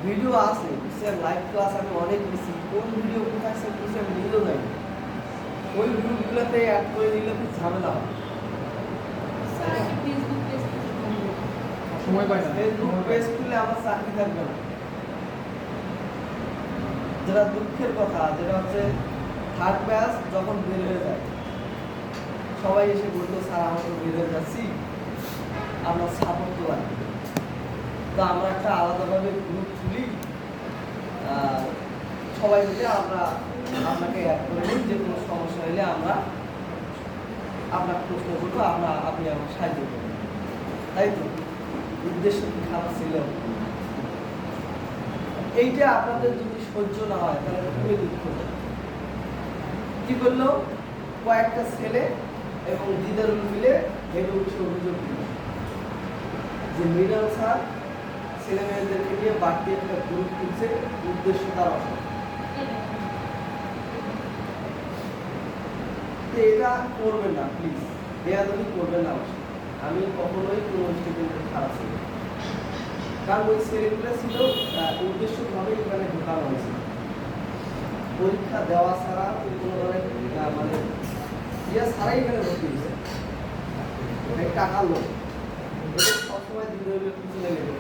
ভিডিও আছে বুঝছেন লাইভ ক্লাস আমি অনেক বেশি কোন ভিডিও কোথায় সেভ করছি আমি নিজেও জানি ওই ভিডিওগুলোতে অ্যাড করে নিলে খুব ঝামেলা হয় সময় পাই না ফেসবুক পেজ খুলে আমার চাকরি থাকবে না যেটা দুঃখের কথা যেটা হচ্ছে থার্ড ব্যাচ যখন বের হয়ে যায় সবাই এসে বলতো স্যার আমরা তো বের হয়ে যাচ্ছি আপনার সাপোর্ট তো লাগবে তো আমরা একটা আলাদাভাবে গ্রুপ খুলি, সবাই মিলে আমরা আপনাকে অ্যাড করে নিই। যে কোনো সমস্যা হলে আমরা আপনার প্রশ্ন করবো, আপনি আমার সাহায্য করবেন, তাই তো? উদ্দেশ্য কি খারাপ ছিল? এইটা আপনাদের যদি সহ্য না হয় তাহলে খুবই দুঃখ। কি করলো, কয়েকটা ছেলে এবং দিদারুল মিলে এর অভিযোগ দিল যে মৃণাল স্যার ছেলে মেয়েদেরকে নিয়ে বাড়তি একটা গ্রুপ খুলছে, উদ্দেশ্য তার অসৎ। এটা করবেন না প্লিজ, বেয়াদবি করবেন না। আমি কখনোই কোনো স্টুডেন্টের খারাপ ছিল, কারণ ওই ছেলেগুলো ছিল উদ্দেশ্যভাবে এখানে ঢোকানো হয়েছিল। পরীক্ষা দেওয়া ছাড়া কোনো ধরনের মানে ইয়া ছাড়াই এখানে ভর্তি হয়েছে, টাকার লোক। এদের সবসময় দিদিদের পিছনে লেগে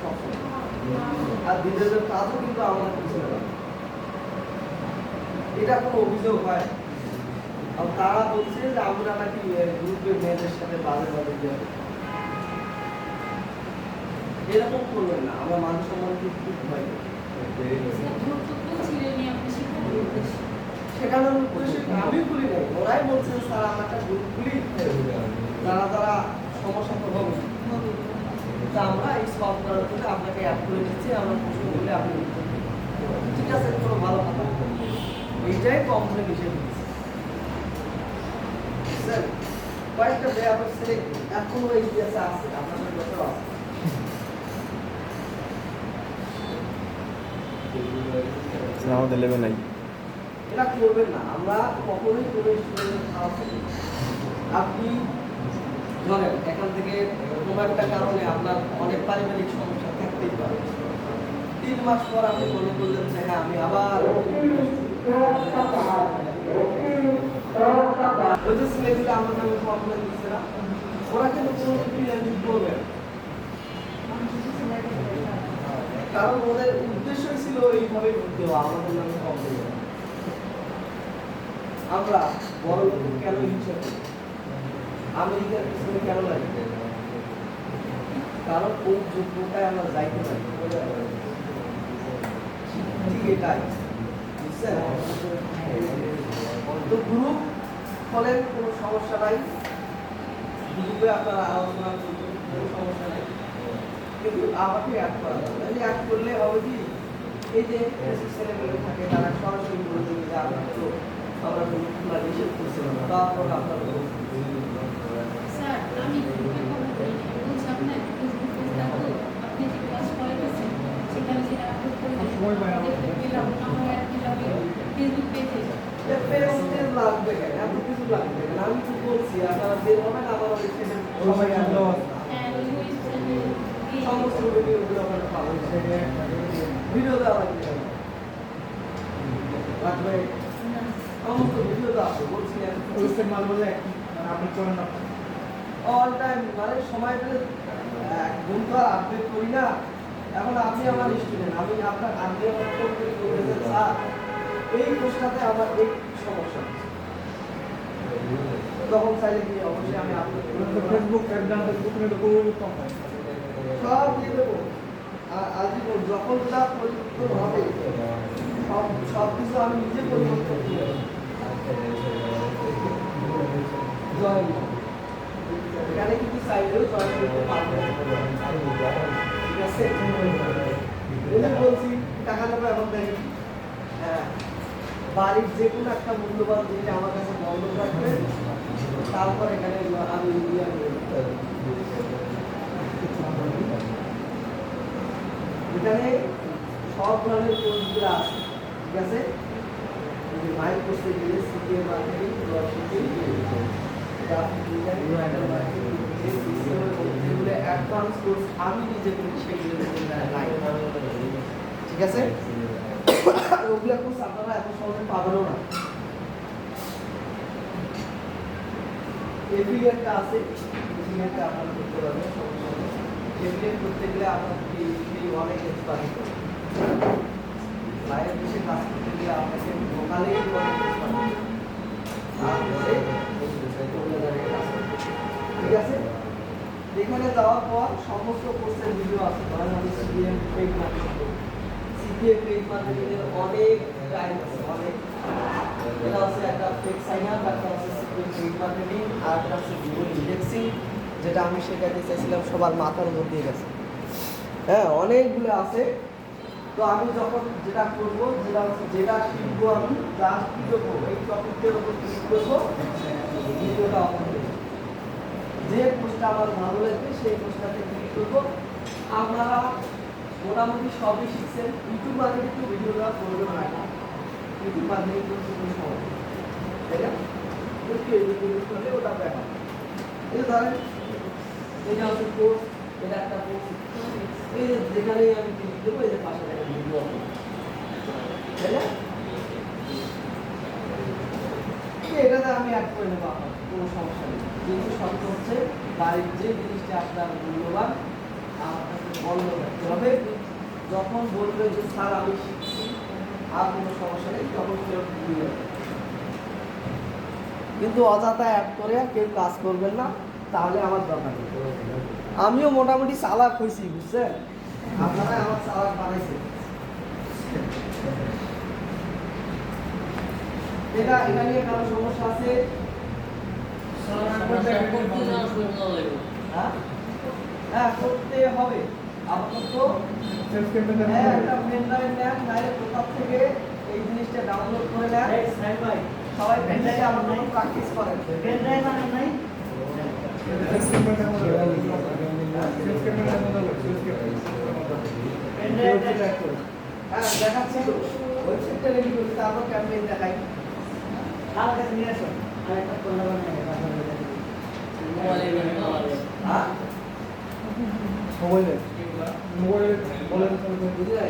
সবসময়, আর দিদিদের কাজও কিন্তু আমাদের পিছনে লাগে। এটা কোনো অভিযোগ হয়, আর তারা বলছে যে আমরা নাকি গ্রুপের মেয়েদের সাথে বাজে বাজে দিয়ে এরকম করবেন না। আমরা মান সম্মানকে খুব ভয় করি। শেখানোর উদ্দেশ্যে আমি খুলি নাই, ওরাই বলছেন স্যার আমরা একটা গ্রুপ খুলি, তারা সমস্যা তো হবে। তা আমরা এই সলভ করার জন্য আপনাকে অ্যাড করে দিচ্ছি। আমরা প্রশ্ন করলে আপনি উত্তর দিন। ঠিক আছে, কোনো ভালো কথা। এইটাই কমপ্লেন হিসেবে দিচ্ছি। স্যার কয়েকটা ব্যাপার ছেলে এখনো এই ইতিহাসে আছে, আপনাদের ব্যাপার আছে। আমাদের লেভেল নাই। এটা করবেন না, আমরা কখনোই কোনো স্টুডেন্টের খারাপ করি। আপনি ধরেন এখান থেকে কোনো একটা কারণে আপনার অনেক পারিবারিক সমস্যা থাকতেই পারে, 3 মাস পর আপনি মনে করলেন যে হ্যাঁ আমি আবার ওই যে ছেলেগুলো আমার নামে কমপ্লেন দিচ্ছে না, ওরা কিন্তু কোনো ফ্রিল্যান্সিং করবে না। কারণ ওদের উদ্দেশ্যই ছিল এইভাবে ভর্তি হওয়া, আমাদের নামে কমপ্লেন। আমরা বড় লোক কেন ইচ্ছা করি, আমেরিকার পিছনে কেন লাগে? কারণ ওই যোগ্যতায় আমরা যাইতে পারি। ঠিক এটাই, বুঝছেন? তো গ্রুপ ফলে কোনো সমস্যা নাই, গ্রুপে আপনারা আলোচনা করবেন, কোনো সমস্যা নাই। কিন্তু আমাকে অ্যাড করা যাবে, অ্যাড করলে হবে কি, এই যে ছেলেমেয়ে থাকে তারা সরাসরি বলে দেবে যে আপনার তো আমরা গ্রুপ খোলা নিষেধ করছিলাম, তারপর আপনার স্যার আমি বলছি আপনার ফেসবুক পেজ দেখো, আপনি যে ক্লাস করাইতেছেন সেখানে যেটা আপলোড করে দেখতে পেলাম আমার অ্যাড দিলাম ফেসবুক পেজে। পেজ লাগবে কেন, এত কিছু লাগবে কেন? আমি তো বলছি আপনারা বের হবেন, আমার সবাই হ্যাঁ ওই সমস্ত ভিডিওগুলো আপনারা পাবেন। ভিডিও দেওয়া লাগবে লাগবে সমস্ত ভিডিও দেওয়া আছে, বলছি অল টাইম মানে সময় পেলে ঘুম তো আর আপডেট করি না। এখন আপনি আমার স্টুডেন্ট, আমি আপনার আপনি আমার কমপ্লিট করতেছেন স্যার এই কোর্সটাতে আমার এই সমস্যা হচ্ছে, তখন চাইলে কি অবশ্যই আমি আপলোড ফেসবুক সব দিয়ে দেবো। আজীবন যখন যা পরিবর্তন হবে সব কিছু আমি নিজে পরিবর্তন করে জয়েন, এখানে কিন্তু চাইলেও জয়েন করতে পারবে। ঠিক আছে, বলছি টাকা দেবো এখন দেখেন, হ্যাঁ বাড়ির যে কোনো একটা মূল্যবান জিনিস আমার কাছে বন্ধ রাখবে, তারপর এখানে আমি ইন্ডিয়া এখানে সব ধরনের কোর্সগুলো আছে। ঠিক আছে, মাইক কোর্সে গেলে সিপিএ মার্কেটিং, যেগুলো অ্যাডভান্স কোর্স আমি নিজে করি সেগুলো নাই। ঠিক আছে, ওগুলো কোর্স আপনারা এত সহজে পাবেনও না। এফিলিয়েটটা আছে, এফিলিয়েটটা আপনারা করতে পারবেন, সমস্যা নেই। এফিলিয়েট করতে গেলে আপনার অনেক এক্সপার্ট, বাইরের দেশে কাজ করতে গেলে আপনাকে লোকালেই অনেক এক্সপার্ট। ঠিক আছে, এখানে যাওয়ার পর সমস্ত কোর্সের ভিডিও আছে, ধরেন আমি সিপিএম পেইড মার্কেটিং করি, সিপিএম পেইড মার্কেটিং এর অনেক টাইম আছে, অনেক। এটা হচ্ছে একটা ফেক সাইন আপ, একটা হচ্ছে সিপিএম পেইড মার্কেটিং, আর একটা হচ্ছে গুগল ইন্ডেক্সিং, যেটা আমি শেখাতে চাইছিলাম সবার মাথার মধ্যে গেছে। হ্যাঁ, অনেকগুলো আছে। তো আমি যখন যেটা করবো, যেটা শিখবো, আমি জাস্ট কি করবো, এই টপিকের উপর ক্লিক করবো, ভিডিওটা অন করবো। যে পোস্টটা আমার ভালো লাগবে সেই পোস্টটাতে ক্লিক করবো। আপনারা মোটামুটি সবই শিখছেন। ইউটিউব মার্কেটিং একটু ভিডিওটা করবেন না, ইউটিউব মার্কেটিং করতে কোনো সময় নেই, তাই না? একটু ভিডিও করলে ওটা ব্যাপার। এই যে ধরেন এটা হচ্ছে কোর্স, এটা একটা কোর্স, এই যে যেখানেই আমি ক্লিক দেবো, এই যে পাশে একটা ভিডিও হবে, তাই না? এটাতে আমি অ্যাড করে নেবো, আপনার কোনো সমস্যা নেই। কিন্তু শর্ত হচ্ছে বাড়ির যে জিনিসটা আপনার মূল্যবান আমার কাছে বন্ধ রাখতে হবে। যখন বলবে যে স্যার আমি শিখছি, আর কোনো সমস্যা নেই, তখন কেউ দিয়ে দেবে। কিন্তু অযথা অ্যাড করে কেউ কাজ করবেন না, তাহলে আমার দরকার নেই। আমিও মোটামুটি চালাক হয়েছি, বুঝছেন? আপনারা আমার চালাক বানাইছেন। এটা নিয়ে কারো সমস্যা আছে? হ্যাঁ, করতে হবে। আপাতত একটা পেন ড্রাইভ নেন, নাহলে কোথাও থেকে এই জিনিসটা ডাউনলোড করে নেন। সবাই পেন ড্রাইভে আপনারা প্র্যাকটিস করেন। পেন ড্রাইভ আনেন নাই? পেন ড্রাইভ হ্যাঁ, দেখাচ্ছি তো। ওয়েবসাইটটা রেডি করছি, তারপর ক্যাম্পেইন দেখাই। আমার কাছে নিয়ে আসো, আর একটা করলা বানাই হ্যাঁ, মোবাইলে বুঝলেন?